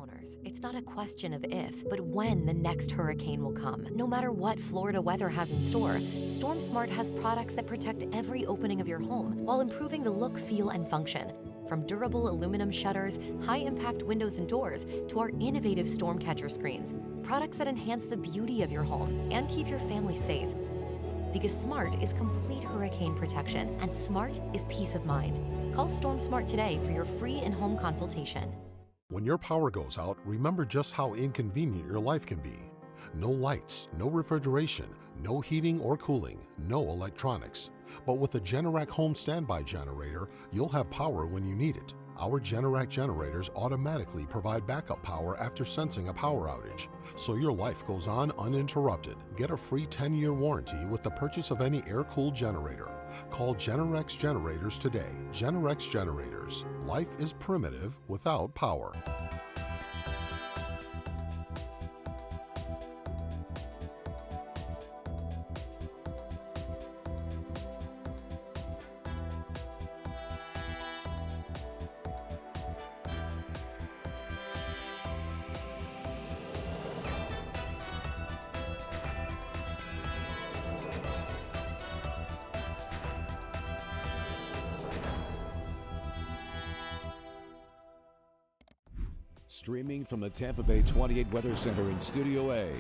homeowners, it's not a question of if, but when the next hurricane will come. No matter what Florida weather has in store, StormSmart has products that protect every opening of your home while improving the look, feel, and function. From durable aluminum shutters, high-impact windows and doors, to our innovative storm catcher screens, products that enhance the beauty of your home and keep your family safe. Because smart is complete hurricane protection, and smart is peace of mind. Call StormSmart today for your free in-home consultation. When your power goes out, remember just how inconvenient your life can be. No lights, no refrigeration, no heating or cooling, no electronics. But with a Generac home standby generator, you'll have power when you need it. Our Generac generators automatically provide backup power after sensing a power outage, so your life goes on uninterrupted. Get a free 10-year warranty with the purchase of any air-cooled generator. Call Generac Generators today. Generac Generators. Life is primitive without power. Streaming from the Tampa Bay 28 Weather Center in Studio A,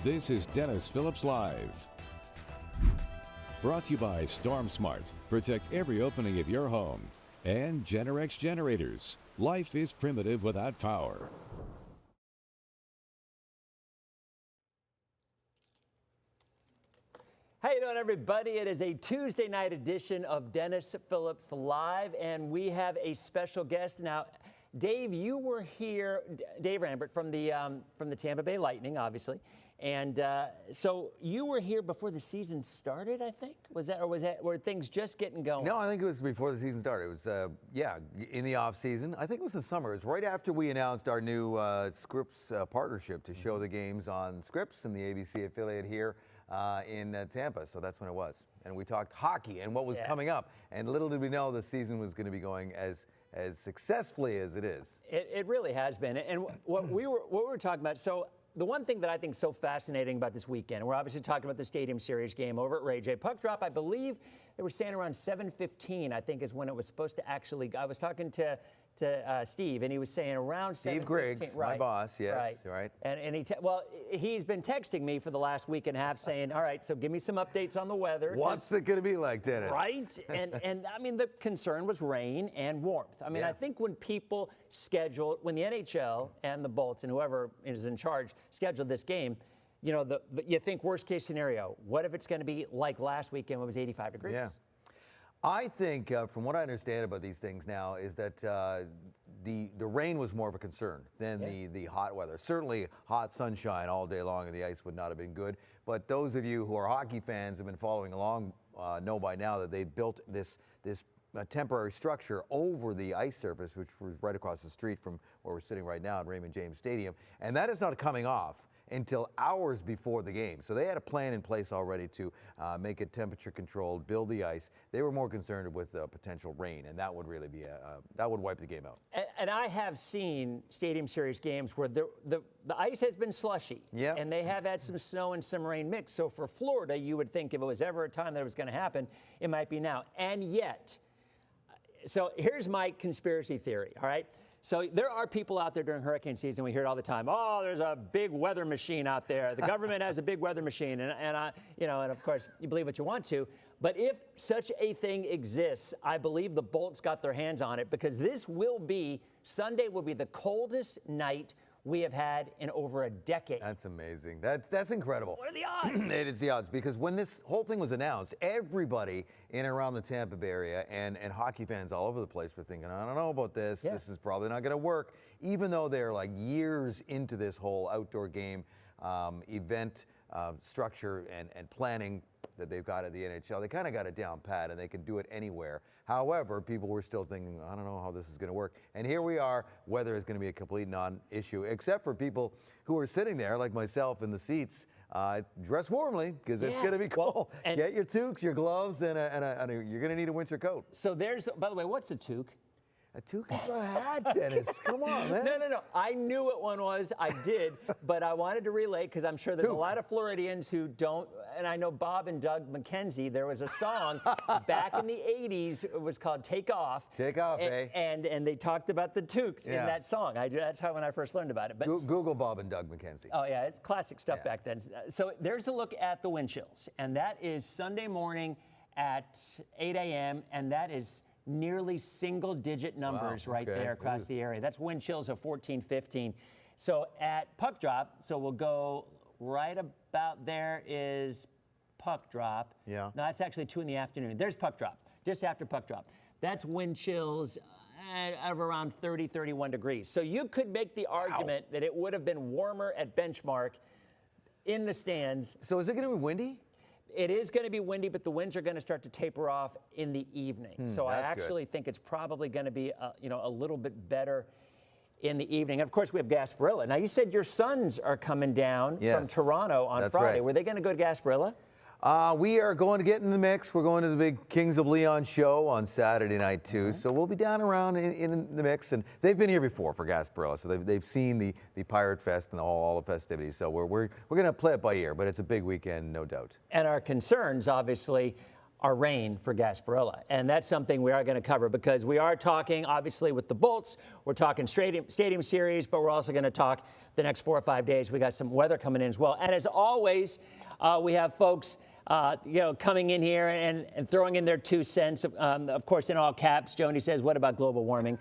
this is Dennis Phillips Live. Brought to you by StormSmart. Protect every opening of your home. And Generac Generators. Life is primitive without power. How you doing, everybody? It is a Tuesday night edition of Dennis Phillips Live, and we have a special guest. Now, Dave, you were here, Dave Randorf from the Tampa Bay Lightning, obviously, and so you were here before the season started, I think. Were things just getting going? No, I think it was before the season started. It was in the off season. I think it was the summer. It was right after we announced our new Scripps partnership to show the games on Scripps and the ABC affiliate here in Tampa. So that's when it was, and we talked hockey and what was coming up. And little did we know the season was going to be going as successfully as it is. It really has been. And what we were talking about, so the one thing that I think is so fascinating about this weekend, we're obviously talking about the Stadium Series game over at Ray J. Puck drop, I believe they were saying around 7:15, I think is when it was supposed to actually, I was talking to Steve, and he was saying around 7:15. Steve Griggs, my boss, yes, right. And he's been texting me for the last week and a half saying, all right, so give me some updates on the weather. What's it going to be like, Dennis? Right, and I mean, the concern was rain and warmth. I mean, I think when people when the NHL and the Bolts and whoever is in charge scheduled this game, you know, you think worst case scenario. What if it's going to be like last weekend when it was 85 degrees? Yeah. I think, from what I understand about these things now, is that the rain was more of a concern than the hot weather. Certainly, hot sunshine all day long and the ice would not have been good. But those of you who are hockey fans have been following along know by now that they built this temporary structure over the ice surface, which was right across the street from where we're sitting right now at Raymond James Stadium, and that is not coming off until hours before the game. So they had a plan in place already to make it temperature controlled, build the ice. They were more concerned with potential rain, and that would really be that would wipe the game out. And I have seen Stadium Series games where the ice has been slushy, and they have had some snow and some rain mixed. So for Florida, you would think if it was ever a time that it was going to happen, it might be now. And yet, so here's my conspiracy theory, all right? So there are people out there during hurricane season, we hear it all the time, oh, there's a big weather machine out there. The government has a big weather machine. And of course, you believe what you want to. But if such a thing exists, I believe the Bolts got their hands on it, because Sunday will be the coldest night we have had in over a decade. That's amazing. That's incredible. What are the odds? It is the odds, because when this whole thing was announced, everybody in and around the Tampa Bay area and hockey fans all over the place were thinking, I don't know about this. This is probably not going to work, even though they're like years into this whole outdoor game event structure and planning that they've got at the NHL. They kind of got it down pat, and they can do it anywhere. However, people were still thinking, I don't know how this is going to work. And here we are. Weather is going to be a complete non-issue, except for people who are sitting there, like myself, in the seats. Dress warmly, because it's going to be cold. Well, get your toques, your gloves, and you're going to need a winter coat. So by the way, what's a toque? A toque is a hat, Dennis. Come on, man. No. I knew what one was. I did, but I wanted to relate because I'm sure there's a lot of Floridians who don't. And I know Bob and Doug McKenzie. There was a song back in the '80s. It was called "Take Off." Take off, and they talked about the toques in that song. That's how when I first learned about it. But Google Bob and Doug McKenzie. Oh yeah, it's classic stuff back then. So there's a look at the wind chills, and that is Sunday morning at 8 a.m. and that is nearly single-digit numbers right there across the area. That's wind chills of 14, 15. So at puck drop, so we'll go right about there is puck drop. Yeah. No, that's actually 2 in the afternoon. There's puck drop, just after puck drop. That's wind chills of around 30, 31 degrees. So you could make the argument that it would have been warmer at benchmark in the stands. So is it going to be windy? It is going to be windy, but the winds are going to start to taper off in the evening. So I actually think it's probably going to be a little bit better in the evening. And of course, we have Gasparilla. Now, you said your sons are coming down from Toronto on Friday. Right. Were they going to go to Gasparilla? We are going to get in the mix. We're going to the big Kings of Leon show on Saturday night, too. So we'll be down around in the mix. And they've been here before for Gasparilla, so they've seen the Pirate Fest and all the festivities. So we're going to play it by ear, but it's a big weekend, no doubt. And our concerns, obviously, are rain for Gasparilla. And that's something we are going to cover because we are talking, obviously, with the Bolts. We're talking Stadium Series, but we're also going to talk the next 4 or 5 days. We got some weather coming in as well. And as always, we have folks coming in here and throwing in their 2 cents, of course, in all caps. Joni says, what about global warming?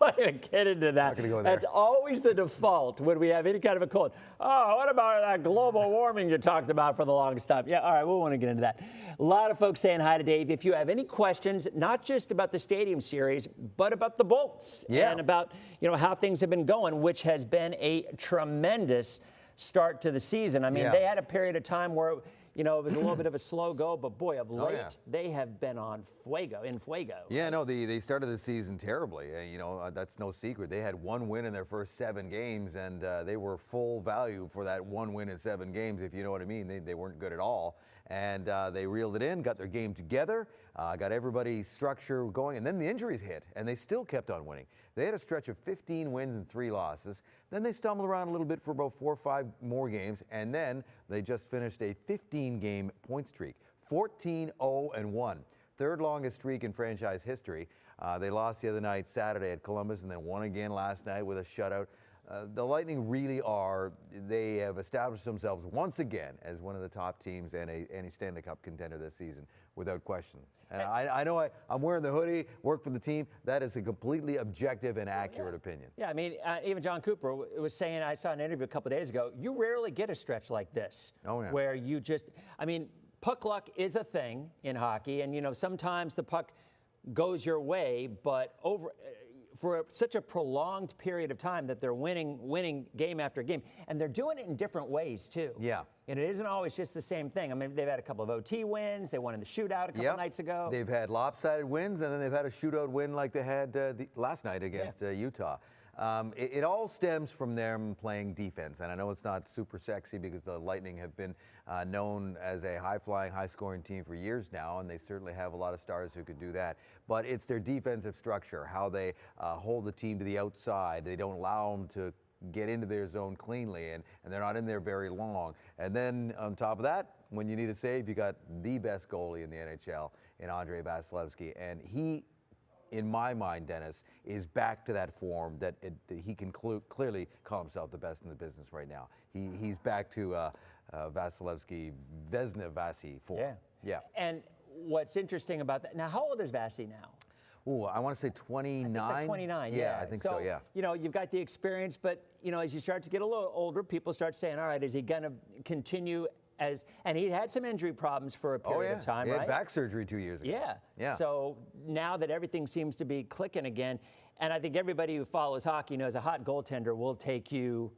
I'm not going to get into that. Not gonna go there. That's always the default when we have any kind of a cold. Oh, what about that global warming you talked about for the longest time? Yeah, all right, we won't want to get into that. A lot of folks saying hi to Dave. If you have any questions, not just about the Stadium Series, but about the Bolts and about how things have been going, which has been a tremendous start to the season. I mean, they had a period of time where it was a little bit of a slow go, but boy, of late, they have been on fuego. Yeah, no, they started the season terribly. That's no secret. They had 1 win in their first 7 games, and they were full value for that 1 win in 7 games, if you know what I mean. They weren't good at all. And they reeled it in, got their game together, got everybody's structure going, and then the injuries hit, and they still kept on winning. They had a stretch of 15 wins and 3 losses. Then they stumbled around a little bit for about 4 or 5 more games, and then they just finished a 15-game point streak, 14-0-1, 3rd longest streak in franchise history. They lost the other night, Saturday at Columbus, and then won again last night with a shutout. The Lightning really they have established themselves once again as one of the top teams and a Stanley Cup contender this season, without question. And I know I'm wearing the hoodie, work for the team. That is a completely objective and accurate opinion. Yeah, I mean, even John Cooper was saying, I saw an interview a couple of days ago, you rarely get a stretch like this. Where you just, puck luck is a thing in hockey, and sometimes the puck goes your way, but for such a prolonged period of time that they're winning game after game. And they're doing it in different ways, too. Yeah. And it isn't always just the same thing. I mean, they've had a couple of OT wins. They won in the shootout a couple nights ago. They've had lopsided wins, and then they've had a shootout win like they had last night against Utah. It all stems from them playing defense, and I know it's not super sexy because the Lightning have been known as a high-flying, high-scoring team for years now, and they certainly have a lot of stars who could do that. But it's their defensive structure, how they hold the team to the outside. They don't allow them to get into their zone cleanly, and they're not in there very long. And then on top of that, when you need a save, you got the best goalie in the NHL in Andrei Vasilevskiy, and he, in my mind, Dennis, is back to that form that he can clearly call himself the best in the business right now. He's back to Vasilevskiy, Vezina Vasi form. Yeah. And what's interesting about that, now how old is Vasi now? Ooh, I want to say 29. I think like 29, yeah. I think so, yeah. You've got the experience, but, as you start to get a little older, people start saying, all right, is he going to continue and he had some injury problems for a period of time, right? He had back surgery 2 years ago. Yeah. So now that everything seems to be clicking again, and I think everybody who follows hockey knows a hot goaltender will take you.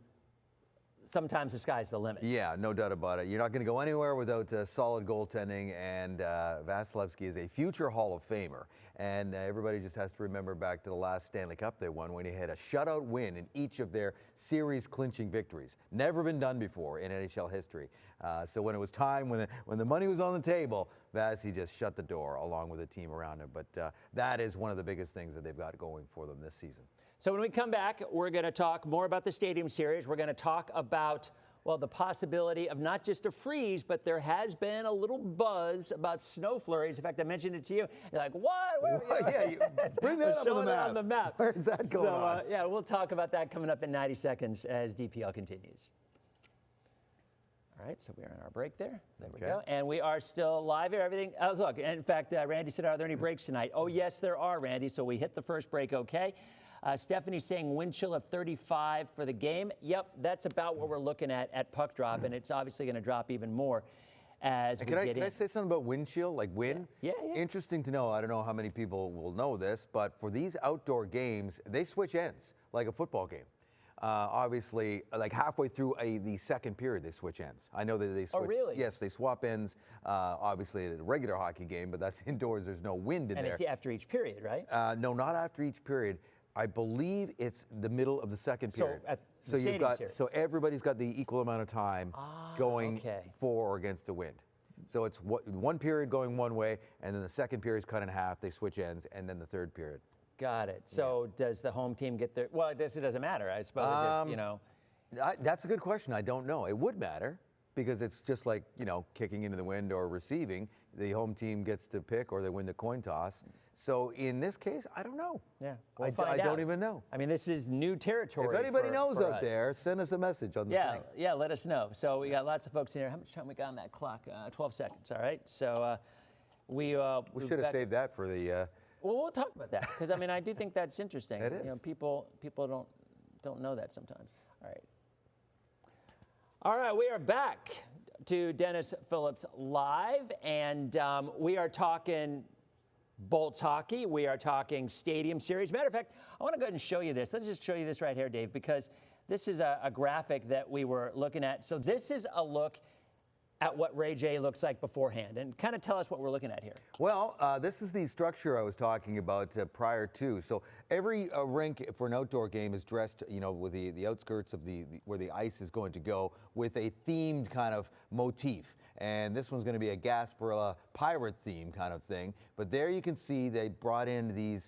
Sometimes the sky's the limit. Yeah, no doubt about it. You're not going to go anywhere without solid goaltending, and Vasilevskiy is a future Hall of Famer. And everybody just has to remember back to the last Stanley Cup they won when he had a shutout win in each of their series clinching victories. Never been done before in NHL history. So when it was time, when the money was on the table, Vasi just shut the door along with the team around him. But that is one of the biggest things that they've got going for them this season. So when we come back, we're going to talk more about the Stadium Series. We're going to talk about, well, the possibility of not just a freeze, but there has been a little buzz about snow flurries. In fact, I mentioned it to you. You're like, what? Where, bring that up on the map. Where's that going on? Yeah, we'll talk about that coming up in 90 seconds as DPL continues. All right, so we're on our break there. There we go. And we are still live here. Everything. Oh, look, in fact, Randy said, are there any breaks tonight? Oh, yes, there are, Randy. So we hit the first break okay. Stephanie's saying wind chill of 35 for the game. Yep, that's about what we're looking at puck drop, and it's obviously going to drop even more as we get in. Can I say something about wind chill, like wind? Yeah. Interesting to know. I don't know how many people will know this, but for these outdoor games, they switch ends like a football game. Obviously, like halfway through the second period, they switch ends. I know that they switch. Oh, really? Yes, they swap ends, obviously, at a regular hockey game, but that's indoors. There's no wind in there. And it's after each period, right? No, not after each period. I believe it's the middle of the second period. So you've got so everybody's got the equal amount of time going for or against the wind. So it's one period going one way, and then the second period's cut in half. They switch ends, and then the third period. Got it. So does the home team get their? Well, it doesn't matter, I suppose. If, you know. That's a good question. I don't know. It would matter because it's just like kicking into the wind or receiving. The home team gets to pick, or they win the coin toss. So in this case, I don't know. Yeah, I don't even know. I mean, this is new territory. If anybody knows for out there, send us a message on the thing. Yeah, let us know. So we got lots of folks in here. How much time we got on that clock? 12 seconds. All right. So we should have saved that for the. Well, we'll talk about that because I mean I do think that's interesting. It is. People don't know that sometimes. All right. All right, we are back to Dennis Phillips Live, and we are talking Bolts hockey. We are talking Stadium Series. Matter of fact, I want to go ahead and show you this. Let's just show you this right here, Dave, because this is a graphic that we were looking at. So this is a look at what Ray J looks like beforehand, and kind of tell us what we're looking at here. Well, this is the structure I was talking about prior to. So every rink for an outdoor game is dressed, with the outskirts of where the ice is going to go with a themed kind of motif. And this one's going to be a Gasparilla pirate theme kind of thing. But there you can see they brought in the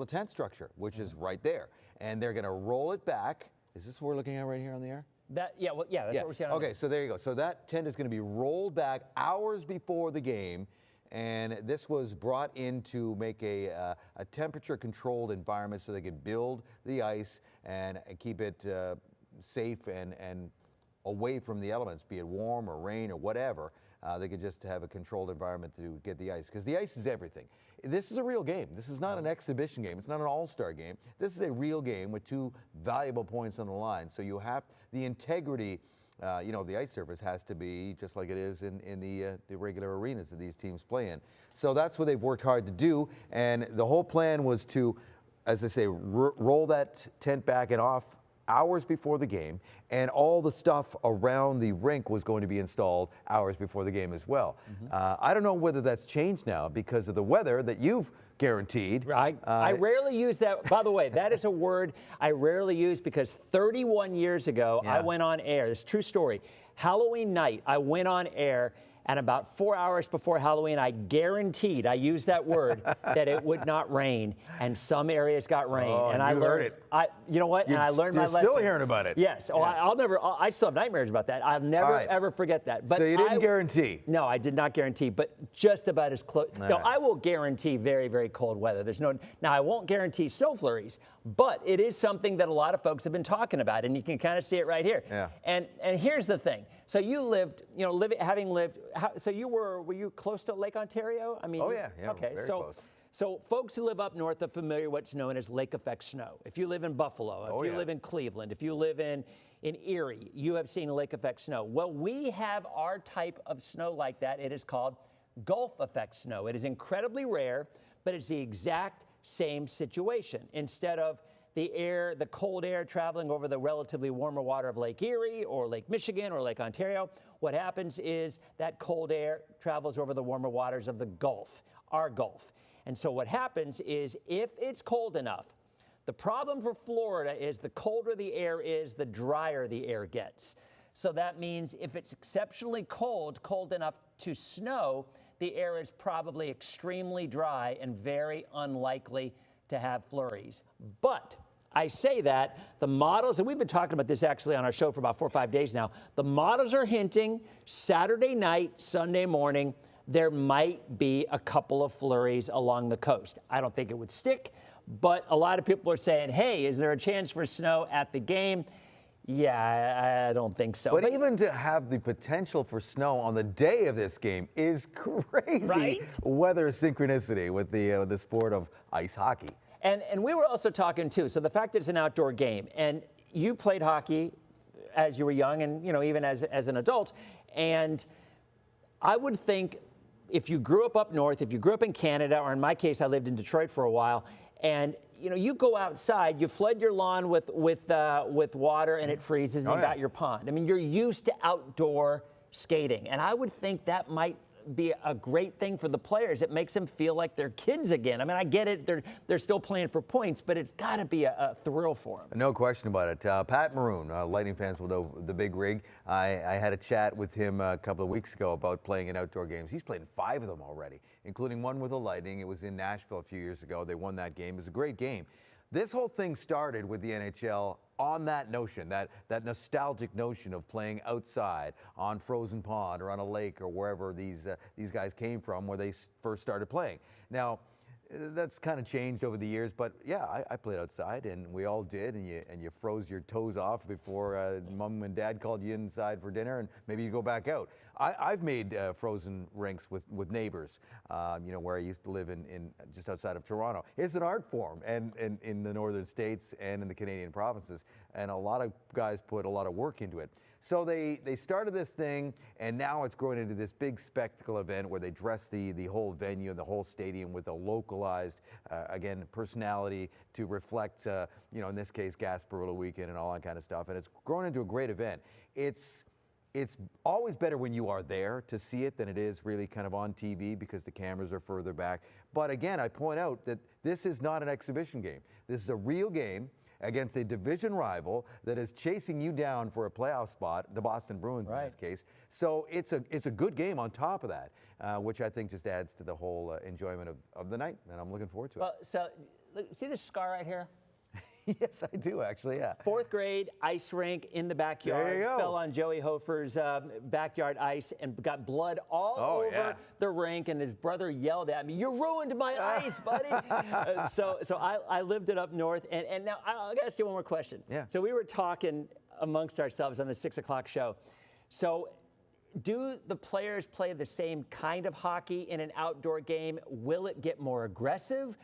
tent structure, which is right there. And they're going to roll it back. Is this what we're looking at right here on the air? That's what we're seeing. Okay, so there you go. So that tent is going to be rolled back hours before the game, and this was brought in to make a temperature-controlled environment so they could build the ice and keep it safe and away from the elements, be it warm or rain or whatever. They could just have a controlled environment to get the ice, because the ice is everything. This is a real game. This is not an exhibition game. It's not an all-star game. This is a real game with two valuable points on the line. So you have the integrity, the ice surface has to be just like it is in the regular arenas that these teams play in. So that's what they've worked hard to do. And the whole plan was to, as I say, roll that tent back and off hours before the game, and all the stuff around the rink was going to be installed hours before the game as well. I don't know whether that's changed now because of the weather that you've guaranteed. I rarely use that. By the way, that is a word I rarely use because 31 years ago, I went on air. This is a true story. Halloween night, I went on air, and about 4 hours before Halloween, I guaranteed, I used that word, that it would not rain, and some areas got rain. Oh, and I learned it. You know what? And I learned my lesson. You're still hearing about it. Yes. Oh, I still have nightmares about that. I'll never, ever forget that. But so you didn't guarantee? No, I did not guarantee, but just about as close. No, I will guarantee very, very cold weather. Now, I won't guarantee snow flurries, but it is something that a lot of folks have been talking about, and you can kind of see it right here. Yeah. And here's the thing. So you lived, so were you close to Lake Ontario? I mean, oh yeah, okay, very close. So folks who live up north are familiar with what's known as lake effect snow. If you live in Buffalo, if you live in Cleveland, if you live in Erie, you have seen lake effect snow. Well, we have our type of snow like that. It is called Gulf effect snow. It is incredibly rare, but it's the exact same situation. Instead of the cold air traveling over the relatively warmer water of Lake Erie or Lake Michigan or Lake Ontario, what happens is that cold air travels over the warmer waters of the Gulf, our Gulf. And so what happens is if it's cold enough, the problem for Florida is the colder the air is, the drier the air gets. So that means if it's exceptionally cold, cold enough to snow, the air is probably extremely dry and very unlikely to have flurries. But I say that the models, and we've been talking about this actually on our show for about 4 or 5 days now, the models are hinting Saturday night, Sunday morning, there might be a couple of flurries along the coast. I don't think it would stick, but a lot of people are saying, hey, is there a chance for snow at the game? Yeah, I don't think so. But even to have the potential for snow on the day of this game is crazy. Right? Weather synchronicity with the sport of ice hockey. And we were also talking, too, so the fact that it's an outdoor game, and you played hockey as you were young and, even as an adult, and I would think if you grew up north, if you grew up in Canada, or in my case, I lived in Detroit for a while, and you go outside, you flood your lawn with water and it freezes and you got your pond. I mean, you're used to outdoor skating. And I would think that might be a great thing for the players. It makes them feel like they're kids again. I mean, I get it. They're still playing for points, but it's got to be a thrill for them. No question about it. Pat Maroon, Lightning fans will know the big rig. I had a chat with him a couple of weeks ago about playing in outdoor games. He's played in 5 of them already, including one with the Lightning. It was in Nashville a few years ago. They won that game. It was a great game. This whole thing started with the NHL on that notion, that nostalgic notion of playing outside on frozen pond or on a lake or wherever these guys came from where they first started playing. Now, that's kind of changed over the years, but yeah, I played outside, and we all did, and you froze your toes off before mom and dad called you inside for dinner, and maybe you go back out. I've made frozen rinks with neighbors, where I used to live in just outside of Toronto. It's an art form, and in the northern states and in the Canadian provinces, and a lot of guys put a lot of work into it. So they started this thing, and now it's growing into this big spectacle event where they dress the whole venue and the whole stadium with a localized, again, personality to reflect, in this case, Gasparilla Weekend and all that kind of stuff. And it's grown into a great event. It's always better when you are there to see it than it is really kind of on TV because the cameras are further back. But again, I point out that this is not an exhibition game. This is a real game against a division rival that is chasing you down for a playoff spot, the Boston Bruins in this case. So it's a good game on top of that, which I think just adds to the whole enjoyment of the night, and I'm looking forward to it. Well, so look, see this scar right here? Yes, I do, actually, yeah. 4th grade, ice rink in the backyard. There you go. Fell on Joey Hofer's backyard ice and got blood all over the rink, and his brother yelled at me, "You ruined my ice, buddy." So I lived it up north, and now I'll ask you one more question. Yeah. So we were talking amongst ourselves on the 6 o'clock show. So do the players play the same kind of hockey in an outdoor game? Will it get more aggressive?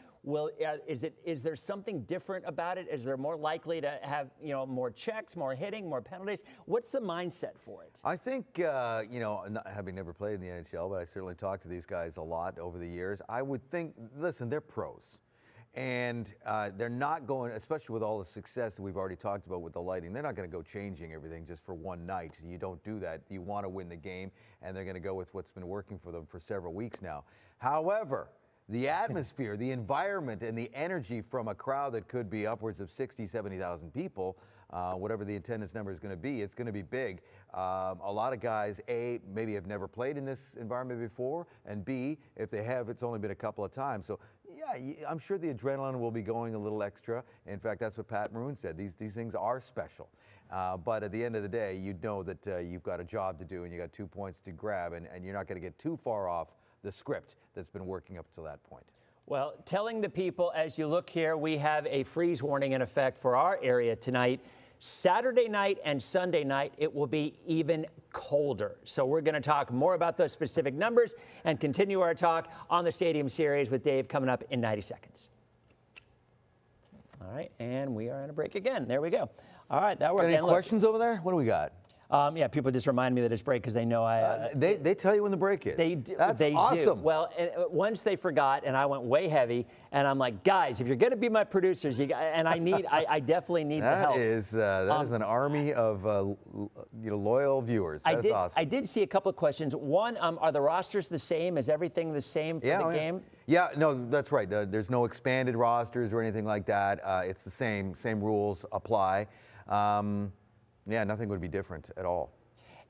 Is there something different about it? Is there more likely to have more checks, more hitting, more penalties? What's the mindset for it? I think having never played in the NHL, but I certainly talked to these guys a lot over the years. I would think, listen, they're pros. And they're not going, especially with all the success that we've already talked about with the Lightning, they're not going to go changing everything just for one night. You don't do that. You want to win the game, and they're going to go with what's been working for them for several weeks now. However, the atmosphere, the environment, and the energy from a crowd that could be upwards of 60, 70,000 people, whatever the attendance number is going to be, it's going to be big. A lot of guys, A, maybe have never played in this environment before, and B, if they have, it's only been a couple of times. So, yeah, I'm sure the adrenaline will be going a little extra. In fact, that's what Pat Maroon said. These things are special. But at the end of the day, you know that you've got a job to do, and you got 2 points to grab, and you're not going to get too far off the script that's been working up to that point. Well, telling the people as you look here, we have a freeze warning in effect for our area tonight. Saturday night and Sunday night, it will be even colder. So we're going to talk more about those specific numbers and continue our talk on the Stadium Series with Dave coming up in 90 seconds. All right, and we are on a break again. There we go. All right, that worked. Any questions over there? What do we got? Yeah, people just remind me that it's break because they know they tell you when the break is. That's awesome. Do. Well, once they forgot, and I went way heavy, and I'm like, guys, if you're going to be my producers, I definitely need the help. That is an army of loyal viewers. That's awesome. I did see a couple of questions. One, are the rosters the same? Is everything the same for the game? Yeah, no, that's right. There's no expanded rosters or anything like that. It's the same rules apply. Yeah, nothing would be different at all.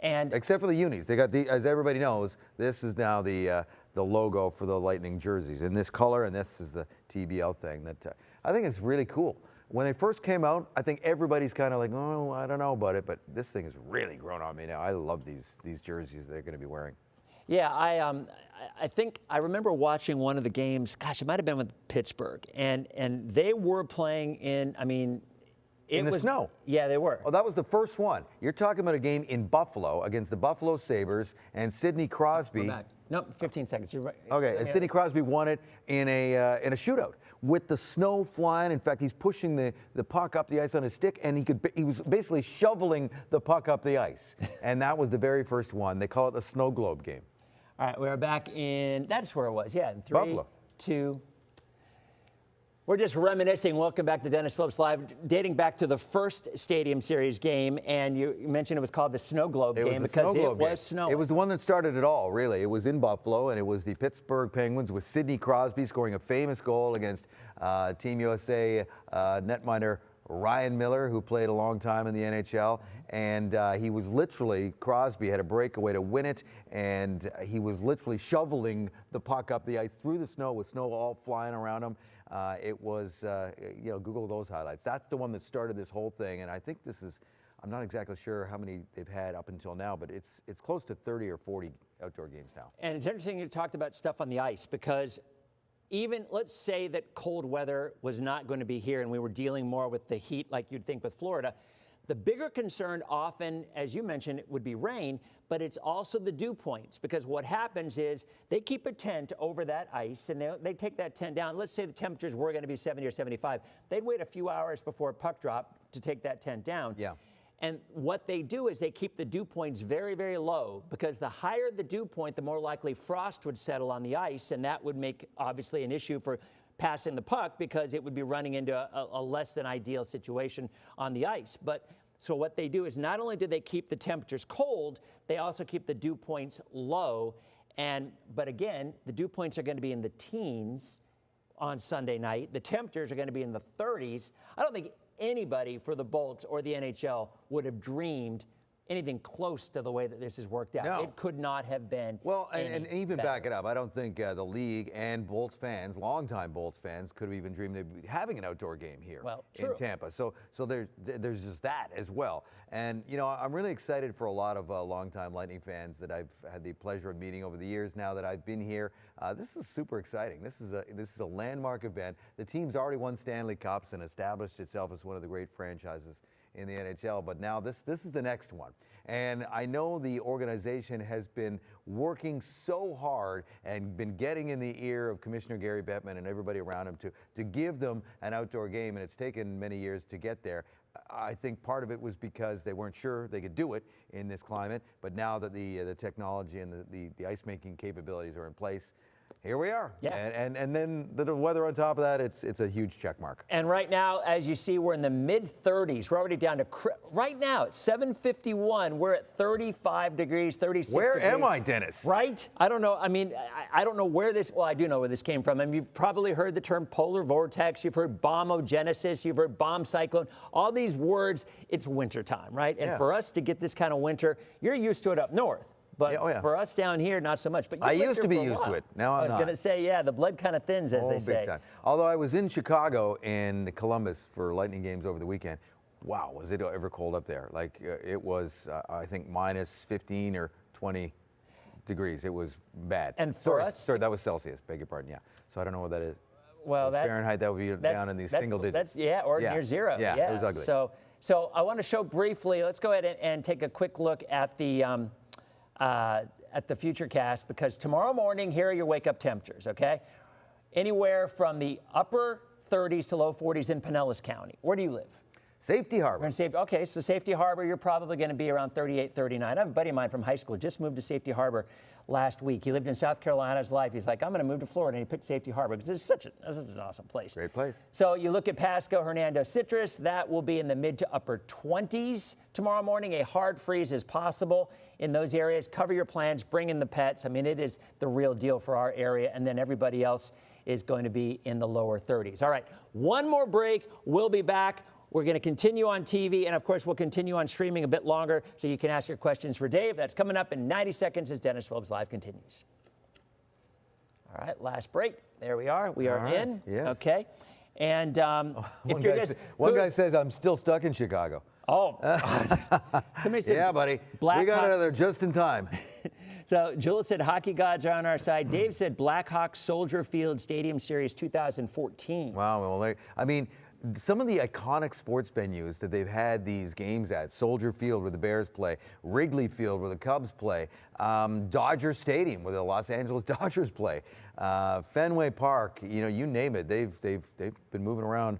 And except for the unis. They got as everybody knows, this is now the logo for the Lightning jerseys in this color, and this is the TBL thing that I think is really cool. When they first came out, I think everybody's kind of like, oh, I don't know about it, but this thing has really grown on me now. I love these jerseys they're going to be wearing. Yeah, I think I remember watching one of the games. Gosh, it might have been with Pittsburgh, and they were playing in. I mean. In the snow. Yeah, they were. Oh, that was the first one. You're talking about a game in Buffalo against the Buffalo Sabres and Sidney Crosby. No, 15 seconds. You're right. Okay, and Sidney Crosby won it in a shootout with the snow flying. In fact, he's pushing the puck up the ice on his stick, and he was basically shoveling the puck up the ice. And that was the very first one. They call it the Snow Globe game. All right, we're back in. That's where it was. Yeah, in 3, Buffalo. 2. We're just reminiscing. Welcome back to Dennis Phillips Live, dating back to the first Stadium Series game, and you mentioned it was called the Snow Globe game because it was snowing. It was the one that started it all, really. It was in Buffalo, and it was the Pittsburgh Penguins with Sidney Crosby scoring a famous goal against Team USA netminder Ryan Miller, who played a long time in the NHL, and he was literally, Crosby had a breakaway to win it, and he was literally shoveling the puck up the ice through the snow with snow all flying around him. It was, Google those highlights. That's the one that started this whole thing, and I think this is, I'm not exactly sure how many they've had up until now, but it's close to 30 or 40 outdoor games now. And it's interesting you talked about stuff on the ice because even, let's say that cold weather was not going to be here and we were dealing more with the heat like you'd think with Florida. The bigger concern often, as you mentioned, would be rain, but it's also the dew points because what happens is they keep a tent over that ice and they take that tent down. Let's say the temperatures were going to be 70 or 75. They'd wait a few hours before puck drop to take that tent down. Yeah. And what they do is they keep the dew points very, very low because the higher the dew point, the more likely frost would settle on the ice, and that would make obviously an issue for passing the puck because it would be running into a less than ideal situation on the ice. But so what they do is not only do they keep the temperatures cold, they also keep the dew points low. But again, the dew points are going to be in the teens on Sunday night. The temperatures are going to be in the 30s. I don't think anybody for the Bolts or the NHL would have dreamed anything close to the way that this has worked out. No. It could not have been. Well, and even better. back it up, I don't think the league and Bolts fans, longtime Bolts fans, could have even dreamed they'd be having an outdoor game here in Tampa. So there's just that as well. And I'm really excited for a lot of longtime Lightning fans that I've had the pleasure of meeting over the years. Now that I've been here, this is super exciting. This is a landmark event. The team's already won Stanley Cups and established itself as one of the great franchises in the NHL, but now this is the next one. And I know the organization has been working so hard and been getting in the ear of Commissioner Gary Bettman and everybody around him to give them an outdoor game, and it's taken many years to get there. I think part of it was because they weren't sure they could do it in this climate, but now that the technology and the ice making capabilities are in place, here we are. Yeah. And then the weather on top of that, it's a huge check mark. And right now, as you see, we're in the mid-30s. We're already down to, right now, it's 7:51. We're at 35 degrees, 36 Where degrees. am I, Dennis? Right? I don't know. I mean, I don't know where this, well, I do know where this came from. I mean, you've probably heard the term polar vortex. You've heard bombogenesis. You've heard bomb cyclone. All these words, it's wintertime, right? And for us to get this kind of winter, you're used to it up north. But for us down here, not so much. But I used to be used to it. Now I'm not. I was going to say, yeah, the blood kind of thins, as they say. Big time. Although I was in Chicago and Columbus for Lightning games over the weekend. Wow, was it ever cold up there? Like it was, I think, minus 15 or 20 degrees. It was bad. And for us, sorry, that was Celsius. Beg your pardon. Yeah. So I don't know what that is. Well, Fahrenheit, that would be down in the single digits. Or near zero. Yeah, it was ugly. So I want to show briefly. Let's go ahead and take a quick look at the Futurecast, because tomorrow morning, here are your wake-up temperatures, okay? Anywhere from the upper 30s to low 40s in Pinellas County. Where do you live? Safety Harbor. Okay, so Safety Harbor, you're probably going to be around 38, 39. I have a buddy of mine from high school, just moved to Safety Harbor last week. He lived in South Carolina his life. He's like, I'm going to move to Florida, and he picked Safety Harbor because it's such an awesome place. Great place. So you look at Pasco, Hernando, Citrus, that will be in the mid to upper 20s tomorrow morning. A hard freeze is possible in those areas. Cover your plants, bring in the pets. I mean, it is the real deal for our area, and then everybody else is going to be in the lower 30s. All right, one more break. We'll be back. We're going to continue on TV, and of course, we'll continue on streaming a bit longer so you can ask your questions for Dave. That's coming up in 90 seconds as Dennis Phillips Live continues. All right, last break. There we are. We are in. Yes. Okay. And one guy says, I'm still stuck in Chicago. Oh. Somebody said, yeah, buddy. We got out of there just in time. So Jules said hockey gods are on our side. Dave said Blackhawks Soldier Field Stadium Series 2014. Wow. Well, I mean, some of the iconic sports venues that they've had these games at, Soldier Field where the Bears play, Wrigley Field where the Cubs play, Dodger Stadium where the Los Angeles Dodgers play, Fenway Park, you name it. They've been moving around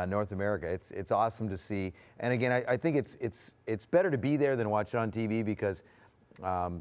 North America. It's awesome to see. And again, I think it's better to be there than watch it on TV because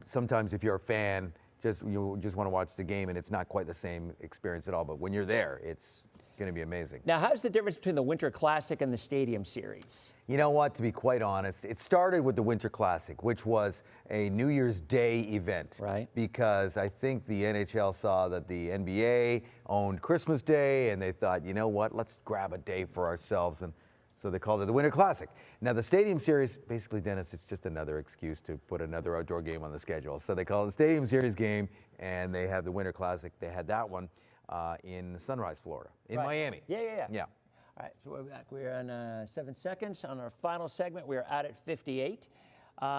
sometimes if you're a fan, you just want to watch the game and it's not quite the same experience at all. But when you're there, it's going to be amazing. Now, how's the difference between the Winter Classic and the Stadium Series? You know what, to be quite honest, it started with the Winter Classic, which was a New Year's Day event. Right. Because I think the NHL saw that the NBA owned Christmas Day, and they thought, you know what, let's grab a day for ourselves, and so they called it the Winter Classic. Now, the Stadium Series, basically, Dennis, it's just another excuse to put another outdoor game on the schedule. So they call it the Stadium Series game, and they have the Winter Classic. They had that one in Sunrise, Florida, in Miami. Yeah. Yeah. All right, so we're back. We're on 7 seconds. On our final segment, we're out at 58.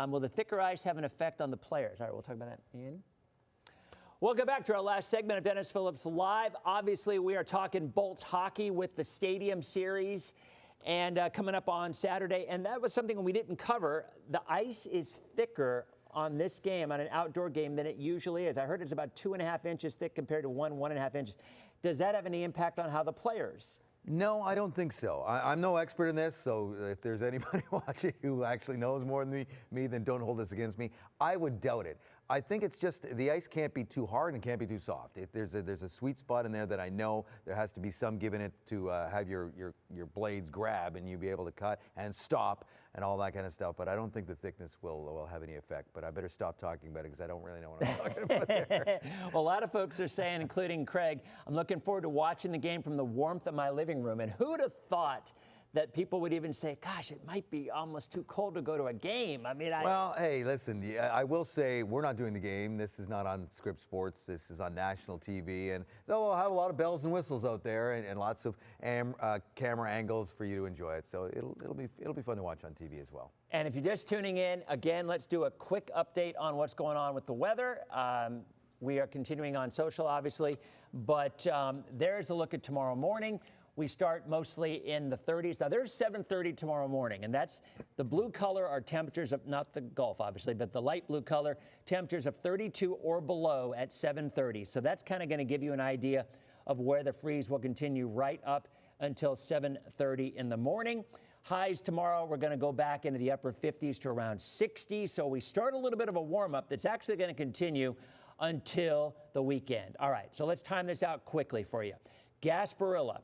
Will the thicker ice have an effect on the players? All right, we'll talk about that in. Welcome back to our last segment of Dennis Phillips Live. Obviously, we are talking Bolts hockey with the Stadium Series and coming up on Saturday. And that was something we didn't cover. The ice is thicker on this game, on an outdoor game, than it usually is. I heard it's about 2.5 inches thick compared to 1.5 inches. Does that have any impact on how the players? No, I don't think so. I'm no expert in this, so if there's anybody watching who actually knows more than me, then don't hold this against me. I would doubt it. I think it's just the ice can't be too hard and can't be too soft. There's a sweet spot in there that I know there has to be some giving it to have your blades grab and you be able to cut and stop and all that kind of stuff. But I don't think the thickness will have any effect. But I better stop talking about it because I don't really know what I'm talking about there. Well, a lot of folks are saying, including Craig, I'm looking forward to watching the game from the warmth of my living room. And who would have thought that people would even say, gosh, it might be almost too cold to go to a game. I mean, Well, hey, listen, I will say we're not doing the game. This is not on Scripps Sports. This is on national TV. And they'll have a lot of bells and whistles out there and lots of camera angles for you to enjoy it. So it'll be fun to watch on TV as well. And if you're just tuning in, again, let's do a quick update on what's going on with the weather. We are continuing on social, obviously, but there's a look at tomorrow morning. We start mostly in the 30s. Now, there's 7:30 tomorrow morning, and that's the blue color are temperatures of, not the Gulf, obviously, but the light blue color, temperatures of 32 or below at 7:30. So that's kind of going to give you an idea of where the freeze will continue right up until 7:30 in the morning. Highs tomorrow, we're going to go back into the upper 50s to around 60. So we start a little bit of a warm-up that's actually going to continue until the weekend. All right, so let's time this out quickly for you. Gasparilla.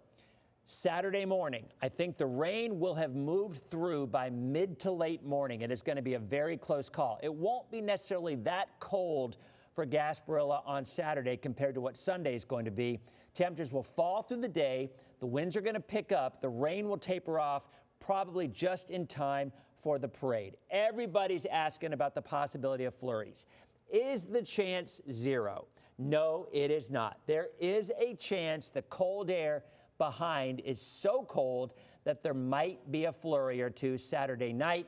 Saturday morning, I think the rain will have moved through by mid to late morning, and it's going to be a very close call. It won't be necessarily that cold for Gasparilla on Saturday compared to what Sunday is going to be. Temperatures will fall through the day. The winds are going to pick up. The rain will taper off probably just in time for the parade. Everybody's asking about the possibility of flurries. Is the chance zero? No, it is not. There is a chance the cold air behind is so cold that there might be a flurry or two Saturday night,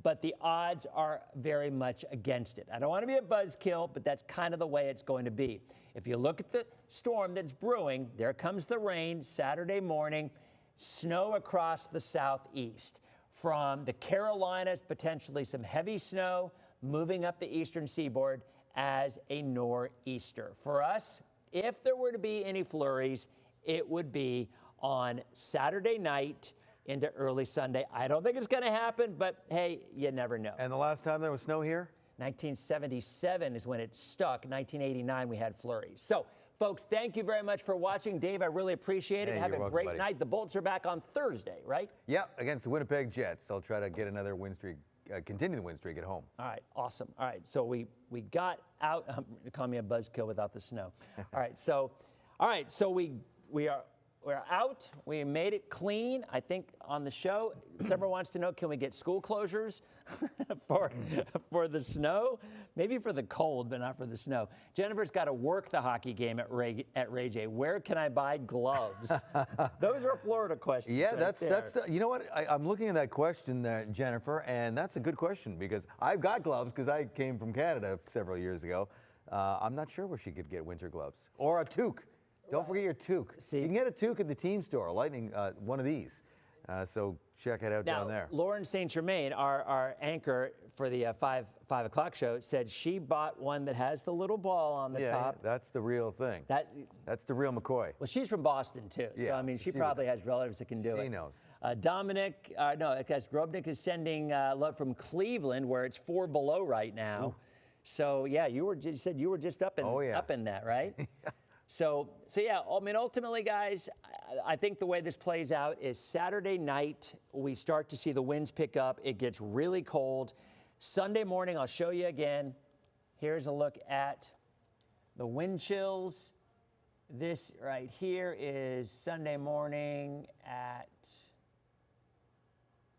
but the odds are very much against it. I don't want to be a buzzkill, but that's kind of the way it's going to be. If you look at the storm that's brewing, there comes the rain Saturday morning, snow across the southeast. From the Carolinas, potentially some heavy snow moving up the eastern seaboard as a nor'easter. For us, if there were to be any flurries, it would be on Saturday night into early Sunday. I don't think it's going to happen, but hey, you never know. And the last time there was snow here? 1977 is when it stuck. 1989, we had flurries. So, folks, thank you very much for watching. Dave, I really appreciate it. Hey, Have a welcome, great buddy. night. The Bolts are back on Thursday, right? Yeah, against the Winnipeg Jets. They'll try to get another win streak, continue the win streak at home. All right, awesome. All right, so we got out. Call me a buzzkill without the snow. All right, so we're out. We made it clean. I think on the show, someone wants to know, can we get school closures for the snow? Maybe for the cold, but not for the snow. Jennifer's got to work the hockey game at Ray J. Where can I buy gloves? Those are Florida questions. Yeah, right that's you know what? I'm looking at that question, Jennifer, and that's a good question because I've got gloves because I came from Canada several years ago. I'm not sure where she could get winter gloves or a toque. Don't forget your toque. See? You can get a toque at the team store, Lightning, one of these. So check it out now, down there. Lauren St. Germain, our anchor for the 5 o'clock show, said she bought one that has the little ball on the top. Yeah, that's the real thing. That's the real McCoy. Well, she's from Boston, too. So, Yeah, I mean, she she probably has relatives that can do it. She knows. Dominic, because Grobnik is sending love from Cleveland, where it's 4 below right now. Ooh. So, yeah, you said you were just up in that, right? So yeah, I mean, ultimately, guys, I think the way this plays out is Saturday night, we start to see the winds pick up. It gets really cold. Sunday morning, I'll show you again. Here's a look at the wind chills. This right here is Sunday morning at,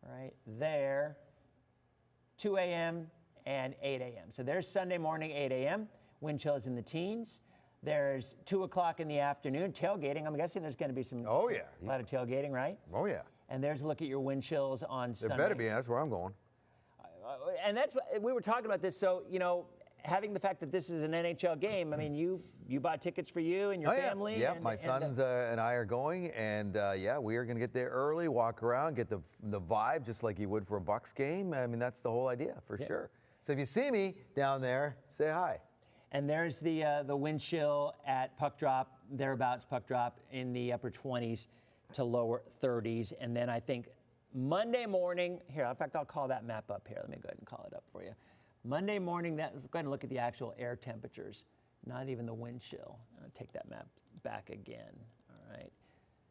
right there, 2 a.m. and 8 a.m. So there's Sunday morning, 8 a.m., wind chills in the teens. There's 2 o'clock in the afternoon, tailgating. I'm guessing there's going to be a lot of tailgating, right? Oh, yeah. And there's a look at your wind chills on Sunday. There better be. That's where I'm going. And that's what we were talking about this. So, you know, having the fact that this is an NHL game, I mean, you bought tickets for you and your family. Yeah, my sons and I are going. And, yeah, we are going to get there early, walk around, get the vibe just like you would for a Bucks game. I mean, that's the whole idea for sure. So if you see me down there, say hi. And there's the wind chill at puck drop, thereabouts puck drop in the upper 20s to lower 30s. And then I think Monday morning, here, in fact, I'll call that map up here. Let me go ahead and call it up for you. Monday morning, let's go ahead and look at the actual air temperatures, not even the wind chill. I'll take that map back again, all right?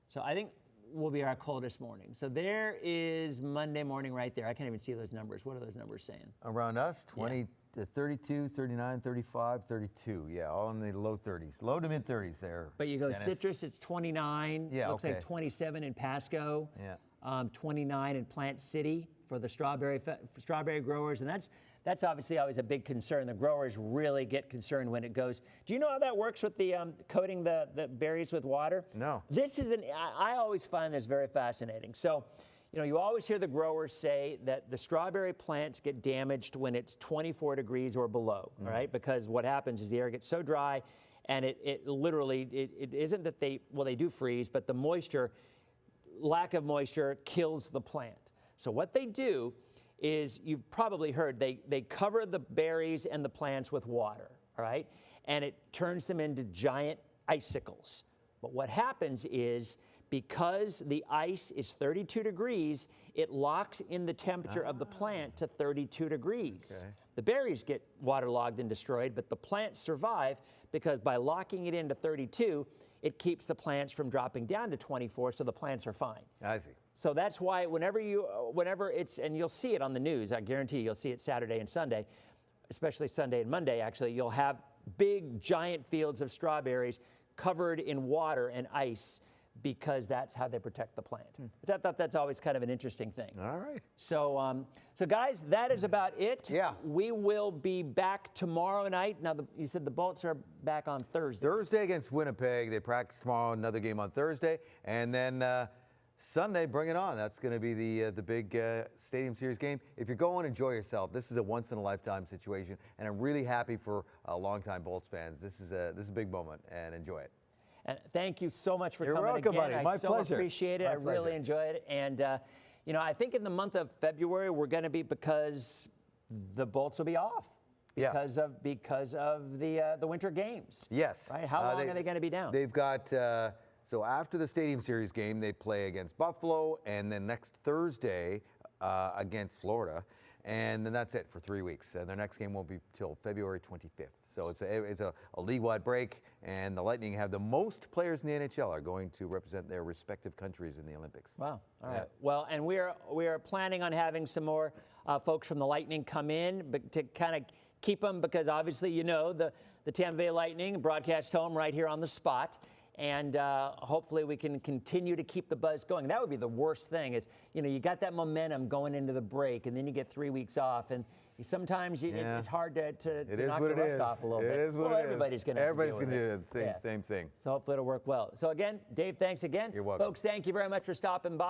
So I think will be our coldest morning. So there is Monday morning right there. I can't even see those numbers. What are those numbers saying? Around us, 20 to 32, 39, 35, 32. Yeah, all in the low 30s. Low to mid 30s there. But you go Citrus, it's 29. Yeah, looks like 27 in Pasco. Yeah. 29 in Plant City for the strawberry growers. And that's obviously always a big concern. The growers really get concerned when it goes. Do you know how that works with the coating the berries with water? No. This is I always find this very fascinating. So, you know, you always hear the growers say that the strawberry plants get damaged when it's 24 degrees or below, right? Because what happens is the air gets so dry, and it literally, it isn't that they do freeze, but the lack of moisture kills the plant. So what they do is, you've probably heard, they cover the berries and the plants with water, all right? And it turns them into giant icicles. But what happens is, because the ice is 32 degrees, it locks in the temperature of the plant to 32 degrees. Okay. The berries get waterlogged and destroyed, but the plants survive because by locking it into 32, it keeps the plants from dropping down to 24, so the plants are fine. I see. So that's why whenever it's, and you'll see it on the news, I guarantee you'll see it Saturday and Sunday, especially Sunday and Monday, actually, you'll have big, giant fields of strawberries covered in water and ice, because that's how they protect the plant. But I thought that's always kind of an interesting thing. All right. So, so guys, that is about it. Yeah. We will be back tomorrow night. Now, you said the Bolts are back on Thursday. Thursday against Winnipeg. They practice tomorrow, another game on Thursday. And then Sunday, bring it on. That's going to be the big Stadium Series game. If you're going, enjoy yourself. This is a once-in-a-lifetime situation, and I'm really happy for longtime Bolts fans. This is a big moment, and enjoy it. And thank you so much for You're coming welcome, again. buddy. My I so pleasure. appreciate it. My I really pleasure. enjoyed it. And, you know, I think in the month of February, we're going to be, because the Bolts will be off because of the winter games. Yes. Right? How long are they going to be down? They've got So after the Stadium Series game, they play against Buffalo, and then next Thursday against Florida. And then that's it for 3 weeks. And their next game won't be till February 25th. So it's a league-wide break, and the Lightning have the most players in the NHL are going to represent their respective countries in the Olympics. Wow. All right. Well, and we are planning on having some more folks from the Lightning come in, but to kind of keep them, because obviously, you know, the Tampa Bay Lightning broadcast home right here on the spot. And hopefully we can continue to keep the buzz going. That would be the worst thing is, you know, you got that momentum going into the break, and then you get 3 weeks off. And sometimes it's hard to knock the rust off a little bit. It is what it is. Everybody's going to do the same thing. So hopefully it'll work well. So again, Dave, thanks again. You're welcome. Folks, thank you very much for stopping by.